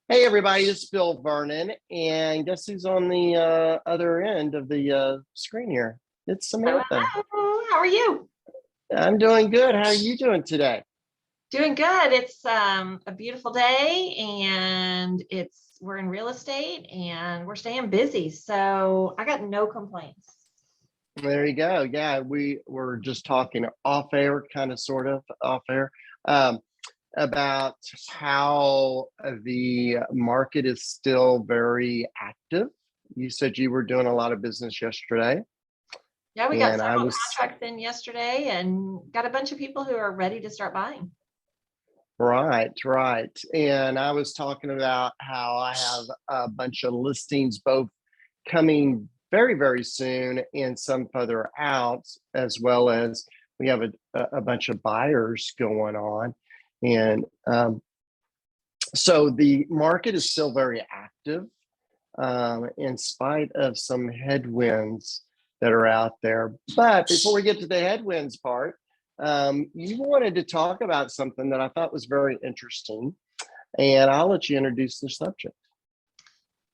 Hey everybody, it's Bill Vernon, and guess who's on the other end of the screen here? It's Hello, Samantha. hello. How are you? I'm doing good. How are you doing today? Doing good. It's a beautiful day and we're in real estate and we're staying busy. So I got no complaints. There you go. Yeah, we were just talking off air, kind of sort of off air, um, about how the market is still very active. You said you were doing a lot of business yesterday, Yeah, we got and I several was contracts in yesterday and got a bunch of people who are ready to start buying. right, right. And I was talking about how I have a bunch of listings both coming very, very soon and some further out, as well as we have a bunch of buyers going on. And so the market is still very active in spite of some headwinds that are out there. But before we get to the headwinds part, you wanted to talk about something that I thought was very interesting, and I'll let you introduce the subject.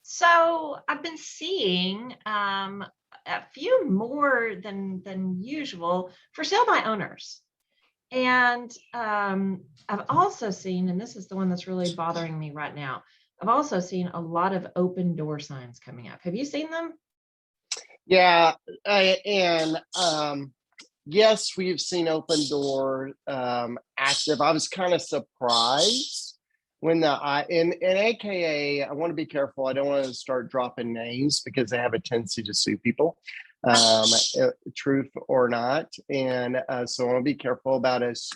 So I've been seeing a few more than usual for sale by owners. And I've also seen, and this is the one that's really bothering me right now, I've also seen a lot of open door signs coming up. Have you seen them? Yeah, and yes, we've seen open door active. I was kind of surprised when the I in AKA. I want to be careful. I don't want to start dropping names because they have a tendency to sue people, truth or not. And so I want to be careful about us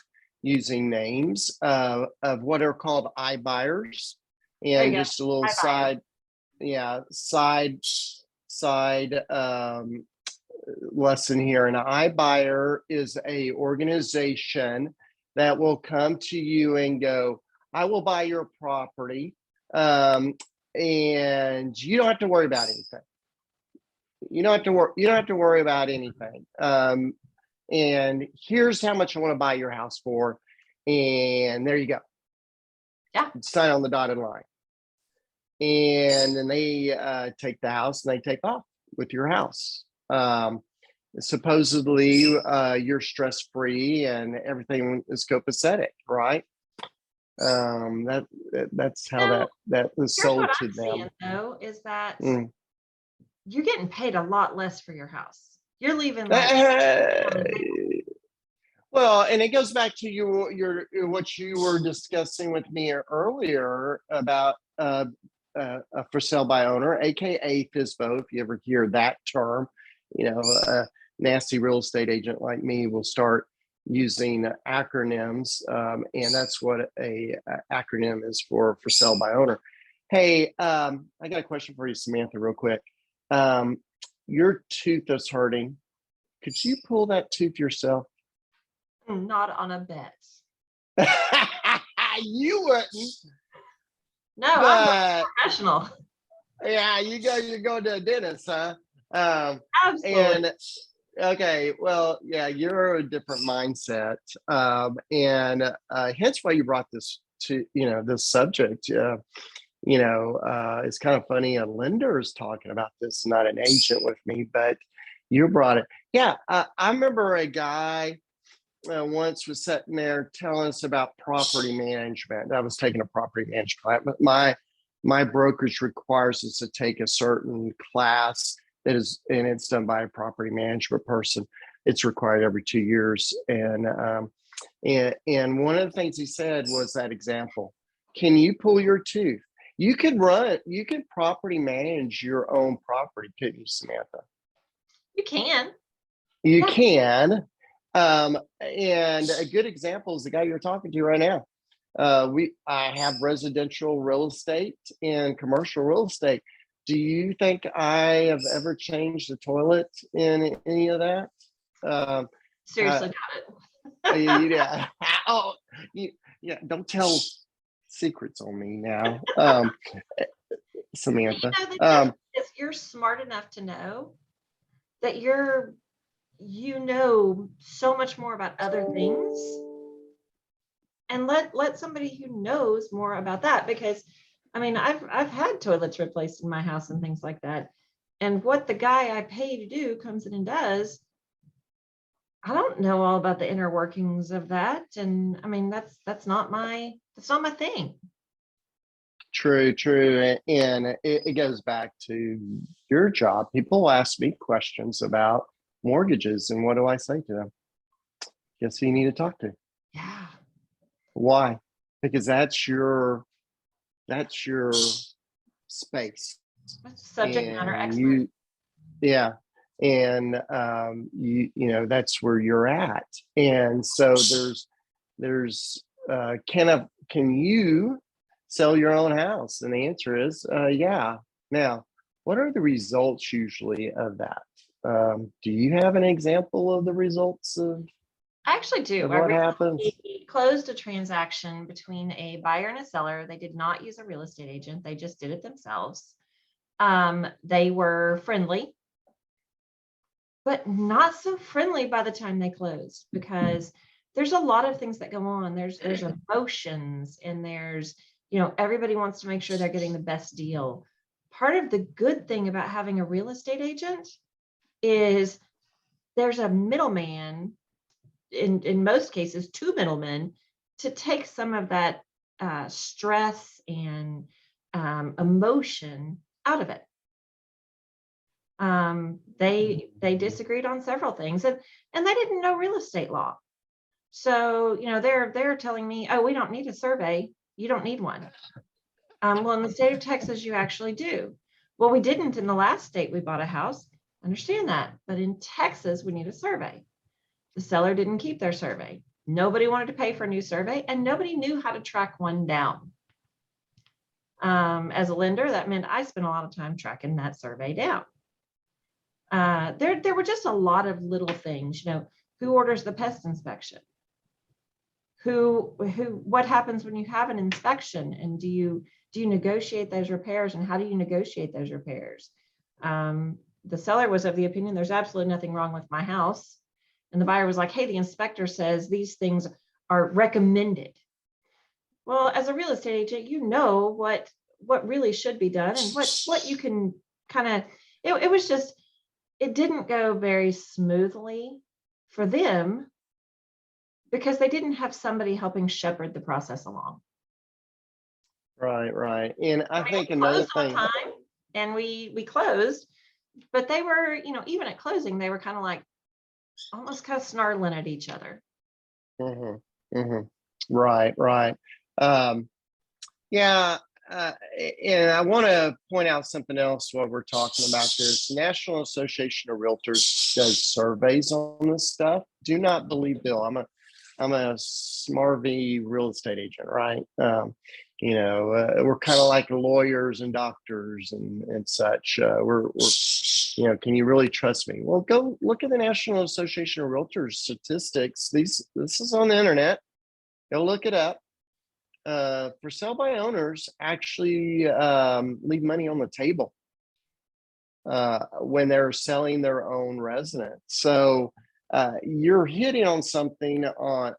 using names of what are called Ibuyers. There you And go. just a little Hi, buyers. side, yeah, side lesson here. An iBuyer is a organization that will come to you and go, I will buy your property, and you don't have to worry about anything. You don't have to worry about anything. And here's how much I want to buy your house for. And there you go. Yeah. Sign on the dotted line. And then they take the house and they take off with your house. Supposedly you're stress free and everything is copacetic, right? That's how So that was here's sold what to I'm them. seeing though, is that Mm. you're getting paid a lot less for your house. You're leaving like on Uh, the table. well, and it goes back to your what you were discussing with me earlier about for sale by owner, aka FISBO. If you ever hear that term, you know, a nasty real estate agent like me will start using acronyms, and that's what a acronym is for sale by owner. Hey, I got a question for you, Samantha, real quick. Um, your tooth is hurting. Could you pull that tooth yourself? Not on a bet. You wouldn't, No, I'm a but professional. yeah, you're going to a dentist, huh? Absolutely. And okay, well, yeah, you're a different mindset, and hence why you brought this to this subject. It's kind of funny. A lender is talking about this, not an agent with me, but you brought it. Yeah, I remember a guy once was sitting there telling us about property management. I was taking a property management class, but my brokerage requires us to take a certain class that is, and it's done by a property management person. It's required every 2 years, and one of the things he said was that example. Can you pull your tooth? You could property manage your own property, couldn't you, Samantha? You can. You Yeah. can. And a good example is the guy you're talking to right now. I have residential real estate and commercial real estate. Do you think I have ever changed the toilet in any of that? Um, Seriously, uh, got it. yeah. Oh, yeah. Don't tell secrets on me now, Samantha. The difference is you're smart enough to know that you know so much more about other things, and let somebody who knows more about that, because I mean, I've had toilets replaced in my house and things like that. And what the guy I pay to do comes in and does, I don't know all about the inner workings of that. And I mean, that's not my thing. True, true. And it goes back to your job. People ask me questions about mortgages, and what do I say to them? Guess who you need to talk to. Yeah. Why? Because that's your space. Subject matter And expert. yeah. And that's where you're at. And so there's can you sell your own house? And the answer is yeah. Now, what are the results usually of that? Do you have an example of the results I actually do. of I what happens? recently closed a transaction between a buyer and a seller. They did not use a real estate agent. They just did it themselves. They were friendly, but not so friendly by the time they closed, because there's a lot of things that go on. There's emotions, and there's, everybody wants to make sure they're getting the best deal. Part of the good thing about having a real estate agent is there's a middleman, in most cases, two middlemen, to take some of that stress and emotion out of it. They disagreed on several things, and they didn't know real estate law. So, they're telling me, oh, we don't need a survey. You don't need one. Well, in the state of Texas, you actually do. Well, we didn't in the last state we bought a house. Understand that. But in Texas, we need a survey. The seller didn't keep their survey. Nobody wanted to pay for a new survey, and nobody knew how to track one down. As a lender, that meant I spent a lot of time tracking that survey down. There were just a lot of little things, who orders the pest inspection? What happens when you have an inspection, and do you negotiate those repairs, and how do you negotiate those repairs? The seller was of the opinion there's absolutely nothing wrong with my house. And the buyer was like, hey, the inspector says these things are recommended. Well, as a real estate agent, what really should be done, and what you can kind of, it was just, it didn't go very smoothly for them because they didn't have somebody helping shepherd the process along. Right. And I think we another closed on thing. time, and we closed, but they were, even at closing, they were kind of like almost kind of snarling at each other. Right. Yeah. And I want to point out something else while we're talking about this. National Association of Realtors does surveys on this stuff. Do not believe Bill. I'm a smarmy real estate agent, right? We're kind of like lawyers and doctors and such. We're can you really trust me? Well, go look at the National Association of Realtors statistics. This is on the internet. Go look it up. For sell by owners actually leave money on the table when they're selling their own residence. So you're hitting on something on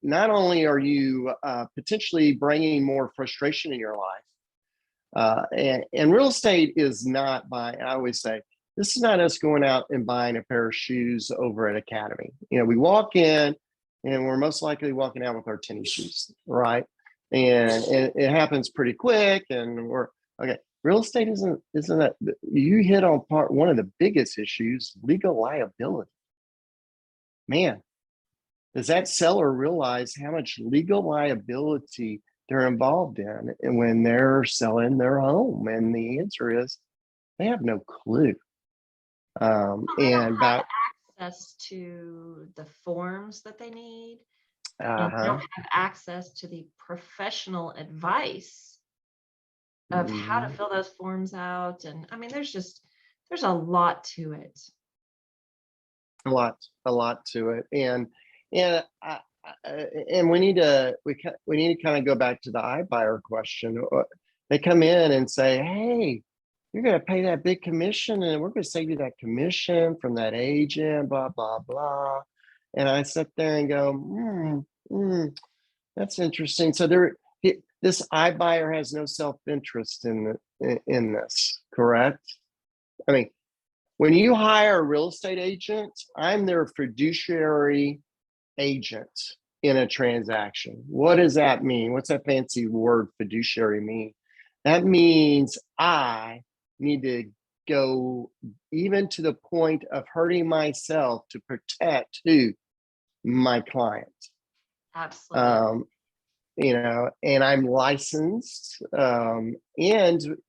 not only are you potentially bringing more frustration in your life, and real estate is not buying. I always say, this is not us going out and buying a pair of shoes over at Academy. We walk in and we're most likely walking out with our tennis shoes, right? And it happens pretty quick, and we're okay. Real estate isn't that. You hit on one of the biggest issues: legal liability. Man, does that seller realize how much legal liability they're involved in and when they're selling their home? And the answer is they have no clue. They And don't have about access to the forms that they need. And they uh-huh. don't have access to the professional advice of how to fill those forms out. And I meneed there's a lot to it. A lot to it. And we need to kind of go back to the iBuyer question. They come in and say, hey, you're going to pay that big commission, and we're going to save you that commission from that agent, blah, blah, blah. And I sit there and go, that's interesting. So this iBuyer has no self-interest in this, correct? I mean, when you hire a real estate agent, I'm their fiduciary agent in a transaction. What does that mean? What's that fancy word fiduciary mean? That means I need to go even to the point of hurting myself to protect who? My client. Absolutely. And I'm licensed and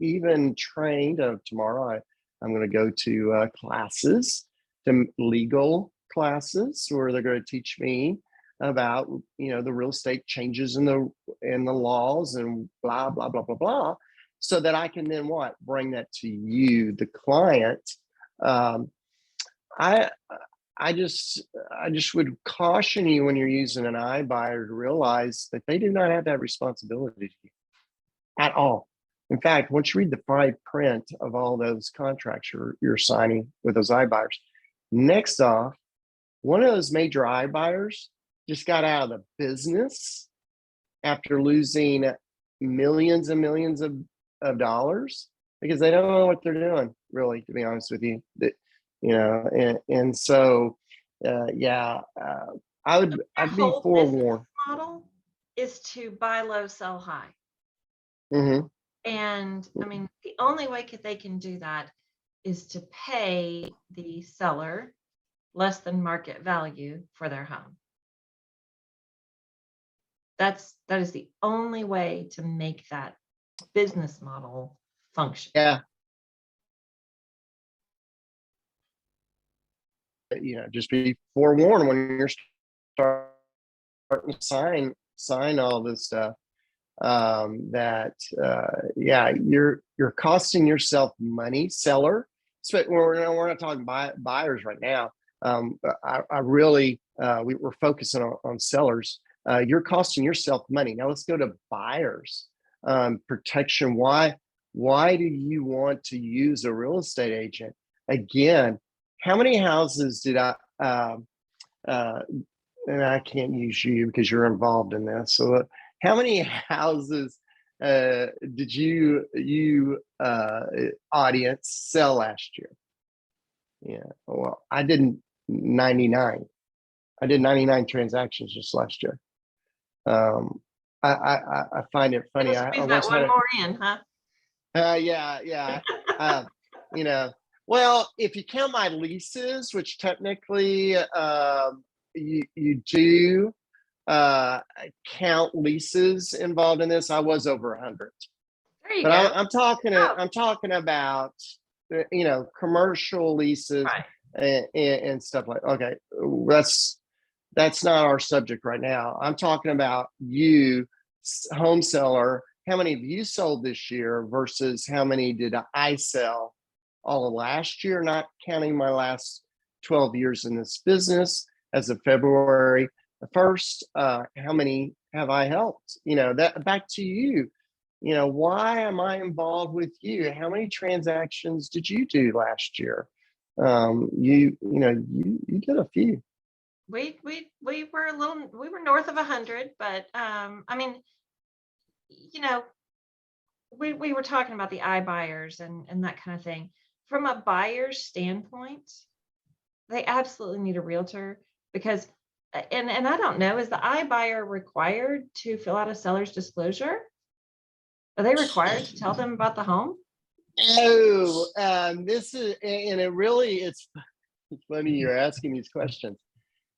even trained. Tomorrow, I'm going to go to classes, to legal classes, where they're going to teach me about the real estate changes in the laws and blah blah blah blah blah, so that I can then bring that to you, the client. Um, I I just would caution you when you're using an iBuyer to realize that they do not have that responsibility at all. In fact, once you read the fine print of all those contracts you're signing with those iBuyers, next off, one of those major iBuyers just got out of the business after losing millions and millions of dollars because they don't know what they're doing, really, to be honest with you. And so, I'd be Whole business forewarned. model is to buy low, sell high. Hmm. And I mean, the only way they can do that is to pay the seller less than market value for their home. That is the only way to make that business model function. Yeah. Just be forewarned when you're starting to sign all this stuff. You're costing yourself money, seller. So we're not talking buyers right now. I really we're focusing on sellers. You're costing yourself money. Now let's go to buyers. Protection. Why do you want to use a real estate agent? Again, how many houses did and I can't use you because you're involved in this. So how many houses did you audience sell last year? Yeah, well, I did 99. I did 99 transactions just last year. I find it funny. I That once had one more in, huh? yeah. Well, if you count my leases, which technically you do count leases involved in this, I was over 100. There you But go. I'm talking about commercial leases Right. and stuff like. Okay, that's not our subject right now. I'm talking about you, home seller. How many of you sold this year versus how many did I sell all of last year, not counting my last 12 years in this business as of February 1st? How many have I helped? That back to you. Why am I involved with you? How many transactions did you do last year? You did a few. We were north of 100, but I mean, we were talking about the iBuyers and that kind of thing. From a buyer's standpoint, they absolutely need a realtor because and I don't know, is the iBuyer required to fill out a seller's disclosure? Are they required to tell them about the home? Oh, this is, and it's funny you're asking these questions.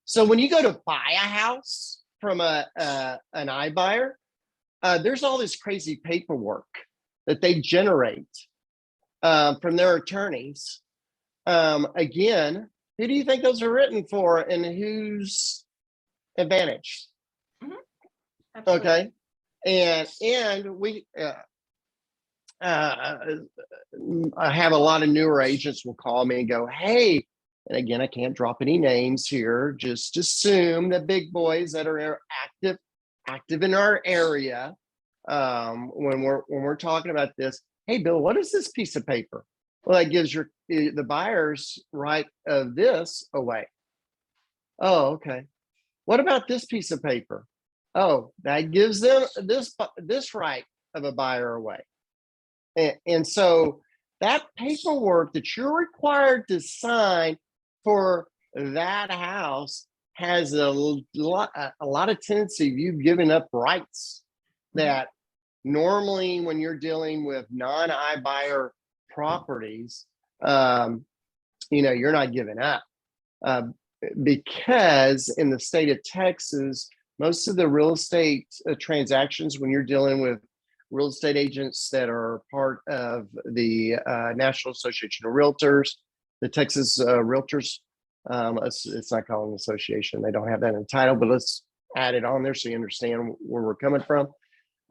So when you go to buy a house from an iBuyer, there's all this crazy paperwork that they generate from their attorneys. Again, who do you think those are written for, and whose advantage? Mm-hmm. Okay, and we. I have a lot of newer agents will call me and go, "Hey," and again, I can't drop any names here. Just assume the big boys that are active in our area. When we're talking about this, hey, Bill, what is this piece of paper? Well, that gives the buyer's right of this away. Oh, okay. What about this piece of paper? Oh, that gives them this right of a buyer away. And so that paperwork that you're required to sign for that house has a lot of tendency of you giving up rights that normally when you're dealing with non-iBuyer properties, you're not giving up. Because in the state of Texas, most of the real estate transactions, when you're dealing with real estate agents that are part of the National Association of Realtors, the Texas Realtors, it's not called an association. They don't have that in the title, but let's add it on there so you understand where we're coming from.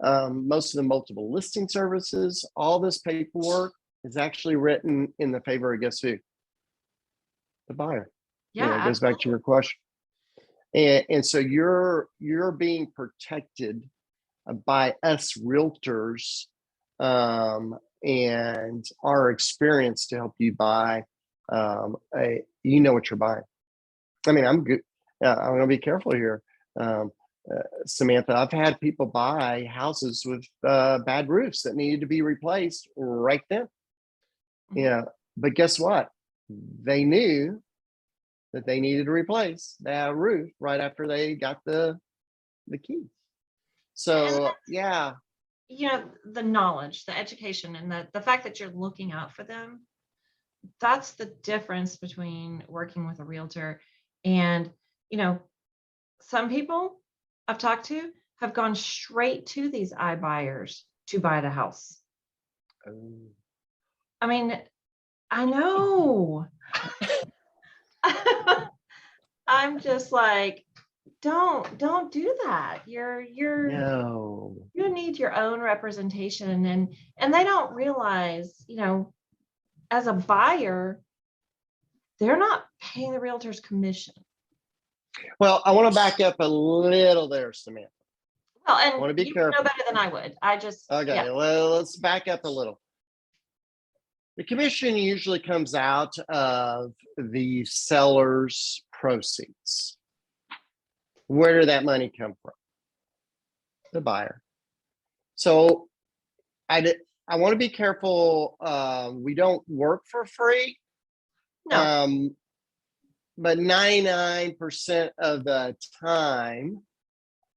Most of the multiple listing services, all this paperwork is actually written in the favor of guess who? The buyer. Yeah, it goes back to your question. And so you're being protected by us realtors and our experience to help you buy you know what you're buying. I mean, I'm good. I'm gonna be careful here. Samantha, I've had people buy houses with bad roofs that needed to be replaced right then. Yeah, but guess what? They knew that they needed to replace that roof right after they got the keys. So yeah, the knowledge, the education, and the fact that you're looking out for them, that's the difference between working with a realtor. And some people I've talked to have gone straight to these iBuyers to buy the house. I mean, I know. I'm just like, don't do that. no. You need your own representation, and they don't realize, as a buyer, they're not paying the realtor's commission. Well, I want to back up a little there, Samantha. Well, and I want to be you careful. know better than I would. Okay, yeah. well, let's back up a little. The commission usually comes out of the seller's proceeds. Where did that money come from? The buyer. So I want to be careful. We don't work for free. No. But 99% of the time,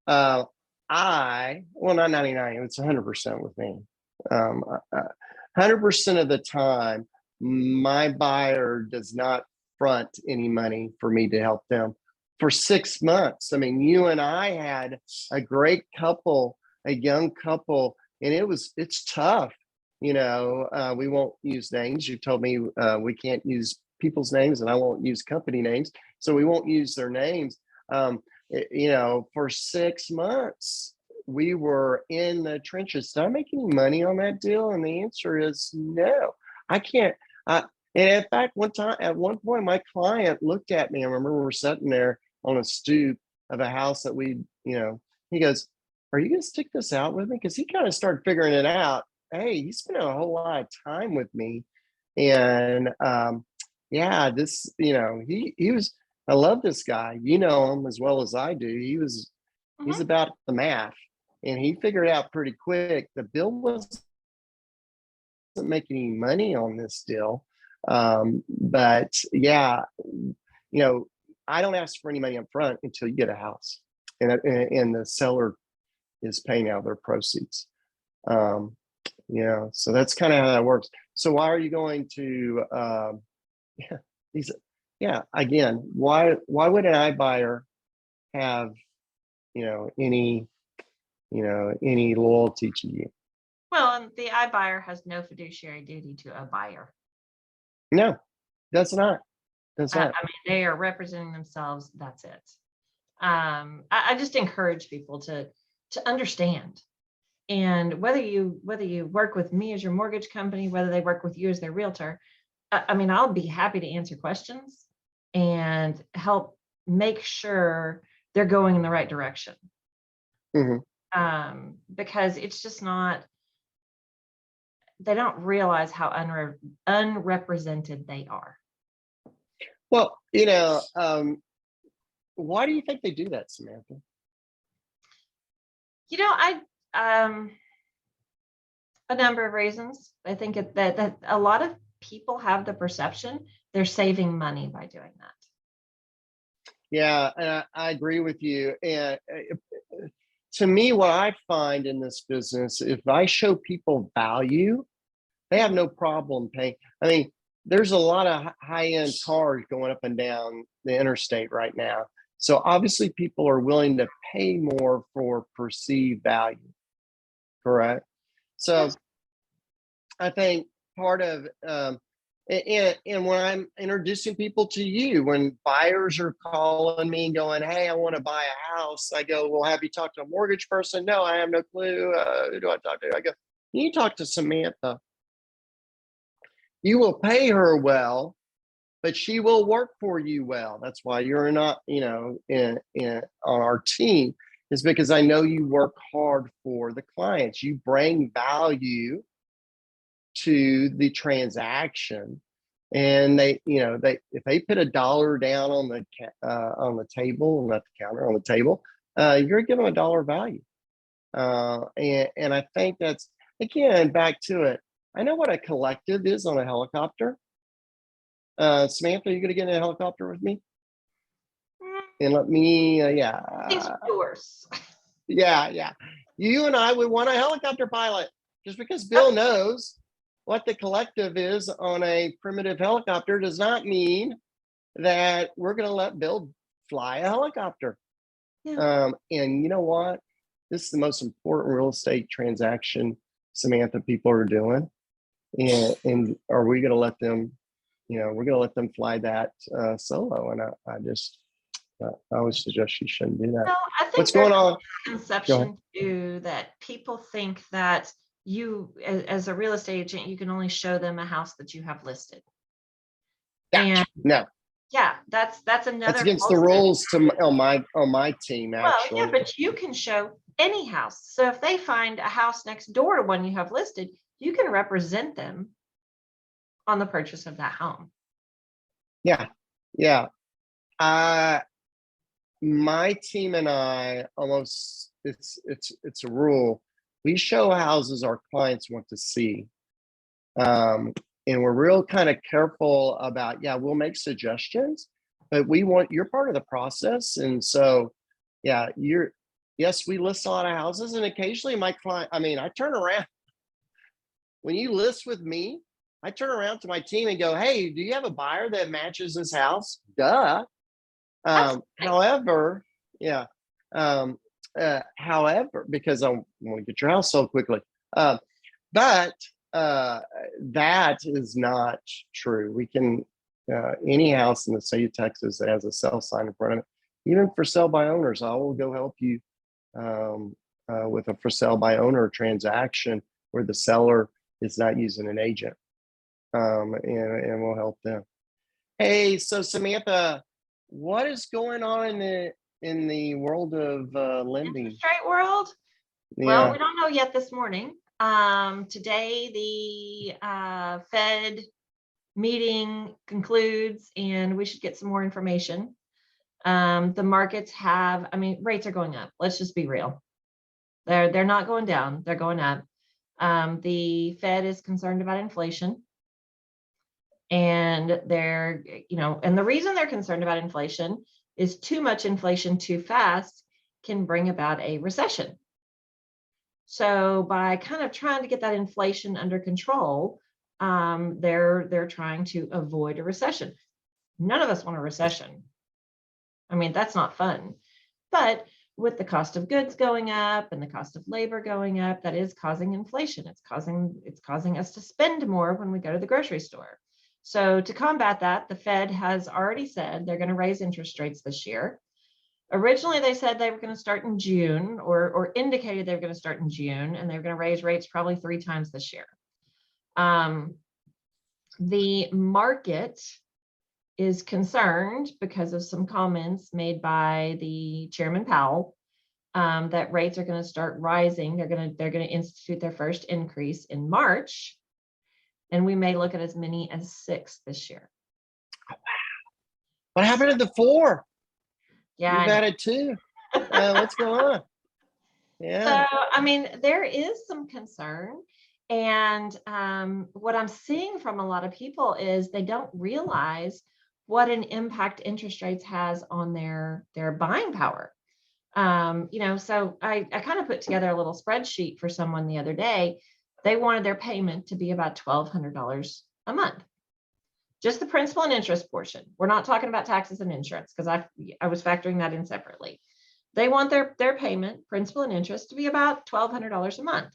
well, not 99, it's 100% with me. 100% of the time, my buyer does not front any money for me to help them for 6 months. I mean, you and I had a great couple, a young couple, and it's tough. We won't use names. You told me we can't use people's names, and I won't use company names, so we won't use their names. For 6 months, we were in the trenches. Did I make any money on that deal? And the answer is no. I can't. And in fact, at one point, my client looked at me. I remember we're sitting there on a stoop of a house that he goes, "Are you going to stick this out with me?" Because he kind of started figuring it out. Hey, he spent a whole lot of time with me, and this, he was. I love this guy. You know him as well as I do. He's about the math, and he figured out pretty quick that Bill wasn't making any money on this deal. But yeah, I don't ask for any money up front until you get a house, and the seller is paying out their proceeds. So that's kind of how that works. So why are you going to again, why would an iBuyer have any loyalty to you? Well, and the iBuyer has no fiduciary duty to a buyer. No, that's not. That's not. I mean, they are representing themselves. That's it. I just encourage people to understand. And whether you work with me as your mortgage company, whether they work with you as their realtor, I mean, I'll be happy to answer questions and help make sure they're going in the right direction. Because it's just not, they don't realize how unrepresented they are. Well, why do you think they do that, Samantha? A number of reasons. I think that a lot of people have the perception they're saving money by doing that. Yeah, and I agree with you. And to me, what I find in this business, if I show people value, they have no problem paying. I mean, there's a lot of high-end cars going up and down the interstate right now. So obviously people are willing to pay more for perceived value, correct? So Yes. I think part of and when I'm introducing people to you, when buyers are calling me and going, "Hey, I want to buy a house," I go, "Well, have you talked to a mortgage person?" "No, I have no clue. Who do I talk to?" I go, "You talk to Samantha. You will pay her well, but she will work for you well. That's why you're not, in on our team, is because I know you work hard for the clients. You bring value to the transaction, and they if they put $1 down on the table, not the counter, on the table, you're giving them $1 value. And I think that's, again, back to it. I know what a collective is on a helicopter. Samantha, are you going to get in a helicopter with me? And let me, It's yours. yeah. You and I would want a helicopter pilot. Just because Bill knows what the collective is on a primitive helicopter does not mean that we're going to let Bill fly a helicopter. Yeah. And you know what? This is the most important real estate transaction, Samantha, people are doing. And are we going to let them, we're going to let them fly that solo? And I would suggest you shouldn't do that. No, I think What's there's going on? a conception too that people think that you, as a real estate agent, you can only show them a house that you have listed. Gotcha. And No, yeah, that's that's another against the false rules on my team, Well, yeah, actually. but you can show any house. So if they find a house next door to one you have listed, you can represent them on the purchase of that home. Yeah. My team and I almost, it's a rule. We show houses our clients want to see. And we're real kind of careful about, we'll make suggestions, but you're part of the process. And so, yes, we list a lot of houses, and occasionally my client, I turn around when you list with me, I turn around to my team and go, "Hey, do you have a buyer that matches this house?" Duh. However, yeah. However, because I want to get your house sold quickly. But that is not true. We can, any house in the state of Texas that has a sell sign in front of it, even for sale by owners, I will go help you with a for sale by owner transaction where the seller is not using an agent, and we'll help them. Hey, so Samantha, what is going on in the world of lending? Interest rate world? Well, we don't know yet this morning. Today, the Fed meeting concludes, and we should get some more information. The markets have, rates are going up. Let's just be real. They're not going down. They're going up. The Fed is concerned about inflation. And and the reason they're concerned about inflation is too much inflation too fast can bring about a recession. So by kind of trying to get that inflation under control, they're trying to avoid a recession. None of us want a recession. That's not fun. But with the cost of goods going up and the cost of labor going up, that is causing inflation. It's causing us to spend more when we go to the grocery store. So to combat that, the Fed has already said they're going to raise interest rates this year. Originally, they said they were going to start in June, or indicated they were going to start in June, and they were going to raise rates probably 3 times this year. The market is concerned because of some comments made by the Chairman Powell, that rates are going to start rising. They're going to institute their first increase in March, and we may look at as many as 6 this year. What happened to the 4? Yeah, You've added 2. What's going on? Yeah. So, I mean, there is some concern. And what I'm seeing from a lot of people is they don't realize what an impact interest rates has on their buying power. So I kind of put together a little spreadsheet for someone the other day. They wanted their payment to be about $1,200 a month, just the principal and interest portion. We're not talking about taxes and insurance because I was factoring that in separately. They want their payment, principal and interest, to be about $1,200 a month.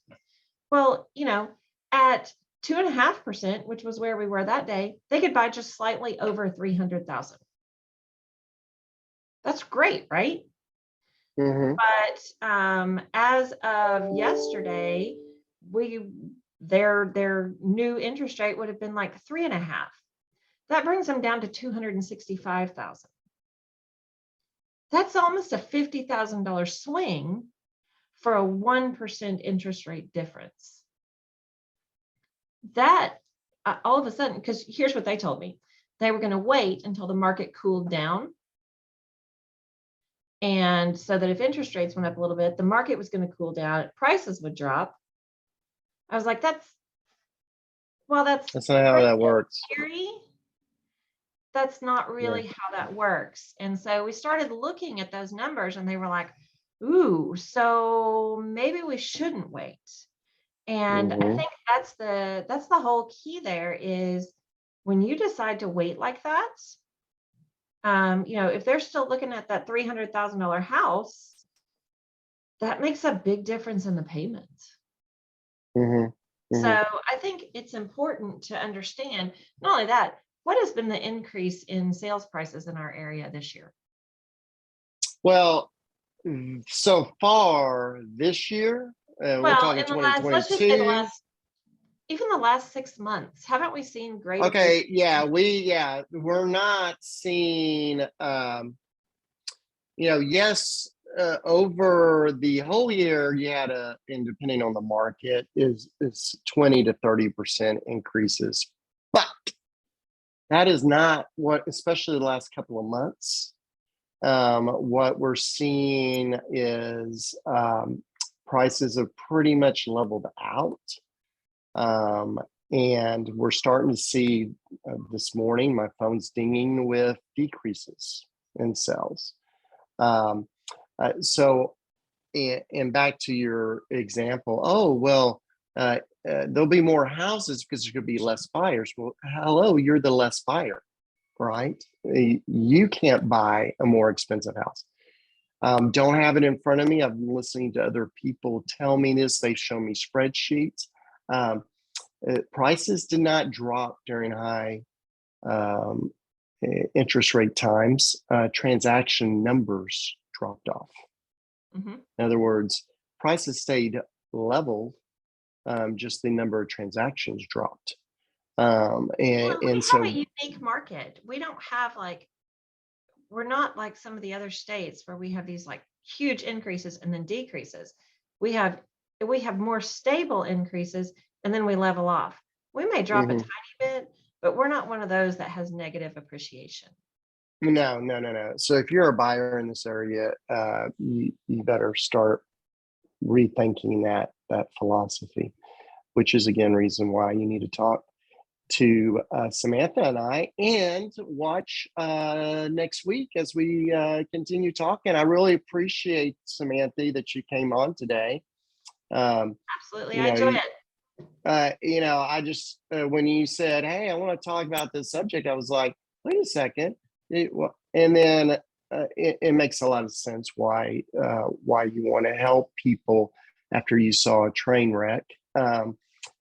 Well, at 2.5%, which was where we were that day, they could buy just slightly over 300,000. That's great, right? Hmm. But as of yesterday, their new interest rate would have been like 3.5. That brings them down to 265,000. That's almost a $50,000 swing for a 1% interest rate difference. That all of a sudden, because here's what they told me, they were going to wait until the market cooled down. And so that if interest rates went up a little bit, the market was going to cool down, prices would drop. I was like, that's That's not how great that in works. theory. That's not Yeah. really how that works. And so we started looking at those numbers and they were like, ooh, so maybe we shouldn't wait. And I Hmm. think that's the whole key there is when you decide to wait like that, if they're still looking at that $300,000 house, that makes a big difference in the payment. Hmm. So Hmm. I think it's important to understand not only that, what has been the increase in sales prices in our area this year? Well, so far this year, we're Well, talking in the let's just say 2022. even the last 6 months, haven't we seen great Okay, appreciation? we're not seeing yes, over the whole year you had and depending on the market is 20 to 30% increases. But that is not what, especially the last couple of months. What we're seeing is prices have pretty much leveled out. Um, and we're starting to see this morning, my phone's dinging with decreases in sales. Um, and back to your example, oh, well, there'll be more houses because there's going to be less buyers. Well, hello, you're the less buyer, right? You can't buy a more expensive house. Don't have it in front of me. I've been listening to other people tell me this. They show me spreadsheets. Prices did not drop during high um, interest rate times. Transaction numbers dropped off. Mm-hmm. In other words, prices stayed level, just the number of transactions dropped. Well, we And have a so, unique market. We don't have we're not like some of the other states where we have these like huge increases and then decreases. We have we have more stable increases and then we level off. We may drop a mhm. tiny bit, but we're not one of those that has negative appreciation. No. So if you're a buyer in this area, you better start rethinking that philosophy, which is again reason why you need to talk to Samantha and I, and watch next week as we continue talking. I really appreciate, Samantha, that you came on today. Um, Absolutely. you I know, enjoy you, it. I just when you said, "Hey, I want to talk about this subject," I was like, "Wait a second," and then it makes a lot of sense why you want to help people after you saw a train wreck.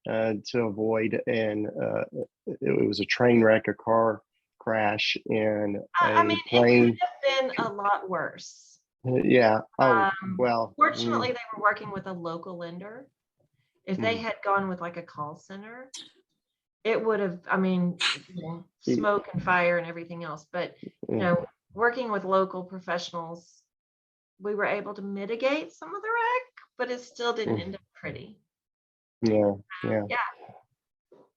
To avoid it was a train wreck, a car crash, and I mean, a it could plane. have been a lot worse. Yeah. Oh well. Fortunately, they were working with a local lender. If they Mm. had gone with like a call center, it would have, I mean, smoke and fire and everything else. But, Mm. working with local professionals, we were able to mitigate some of the wreck, but it still didn't Mm. end up pretty. Yeah. Yeah. Yeah,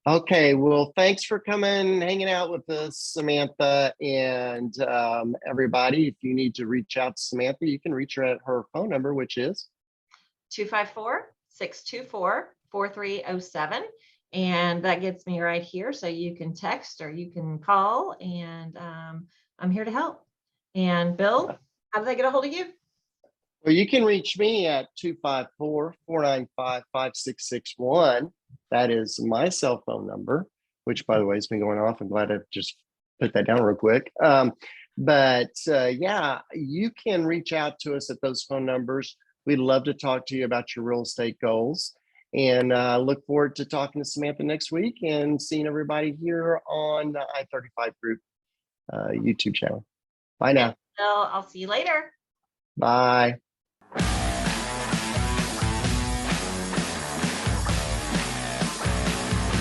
Okay, well, thanks for coming, hanging out with us, Samantha, and everybody. If you need to reach out to Samantha, you can reach her at her phone number, which is 254-624-4307. And that gets me right here. So you can text or you can call, and I'm here to help. And Bill, how do they get a hold of you? Well, you can reach me at 254-495-5661. That is my cell phone number, which, by the way, has been going off. I'm glad I just put that down real quick. Yeah, you can reach out to us at those phone numbers. We'd love to talk to you about your real estate goals. And look forward to talking to Samantha next week and seeing everybody here on the I-35 Group YouTube channel. Bye now. Bill, I'll see you later. Bye.